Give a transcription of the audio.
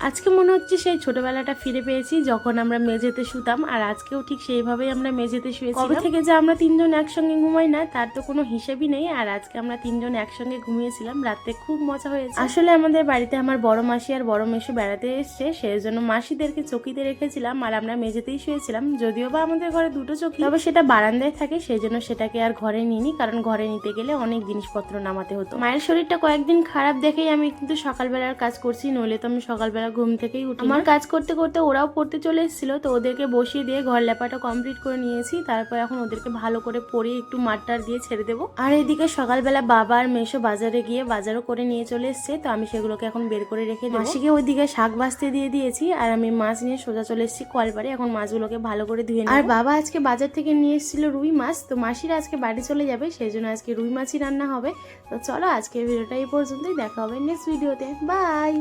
আজকে মনে হচ্ছে সেই ছোটবেলাটা ফিরে পেয়েছি, যখন আমরা মেঝেতে শুতাম। আর আজকেও ঠিক সেইভাবেই আমরা মেঝেতে শুয়েছিলাম। কবে থেকে যে আমরা তিনজন একসঙ্গে ঘুমাই না তার তো কোনো হিসেবই নেই। আর আজকে আমরা তিনজন একসঙ্গে ঘুমিয়েছিলাম, রাতে খুব মজা হয়েছে। আসলে আমাদের বাড়িতে আমার বড় মাসি আর বড় মেসো বেড়াতে এসছে, সেই জন্য মাসিদেরকে চকিতে রেখেছিলাম আর আমরা মেঝেতেই শুয়েছিলাম। যদিও বা আমাদের ঘরে দুটো চকি, তবে সেটা বারান্দায় থাকে, সেই জন্য সেটাকে আর ঘরে নিইনি, কারণ ঘরে নিতে গেলে অনেক জিনিসপত্র নামাতে হতো। মায়ের শরীরটা কয়েকদিন খারাপ দেখেই আমি কিন্তু সকালবেলার কাজ করছি, নইলে তো আমি সকালবেলা ঘুম থেকেই উঠি। আমার কাজ করতে করতে ওরাও পড়তে চলে এসেছিল, তো ওদেরকে বসিয়ে দিয়ে ঘর লেপাটা কমপ্লিট করে নিয়েছি। তারপর এখন ওদেরকে ভালো করে পরিয়ে একটু মাঠটার দিয়ে ছেড়ে দেবো। আর এদিকে সকালবেলা বাবা আর মেসো বাজারে গিয়ে বাজারও করে নিয়ে চলে এসছে, তো আমি সেগুলোকে এখন বের করে রেখে দেবো। মাসিকে ওইদিকে শাক ভাজতে দিয়ে দিয়েছি, আর আমি মাছ নিয়ে সোজা চলে এসেছি কলপারে। এখন মাছগুলোকে ভালো করে ধুয়ে নেবো। আর বাবা আজকে বাজার থেকে নিয়ে এসেছিল রুই মাছ, তো মাসিরা আজকে বাড়ি চলে যাবে, সেই জন্য আজকে রুই মাছই রান্না হবে। তো চলো আজকে ভিডিওটা এই পর্যন্তই, দেখা হবে নেক্সট ভিডিওতে। বাই।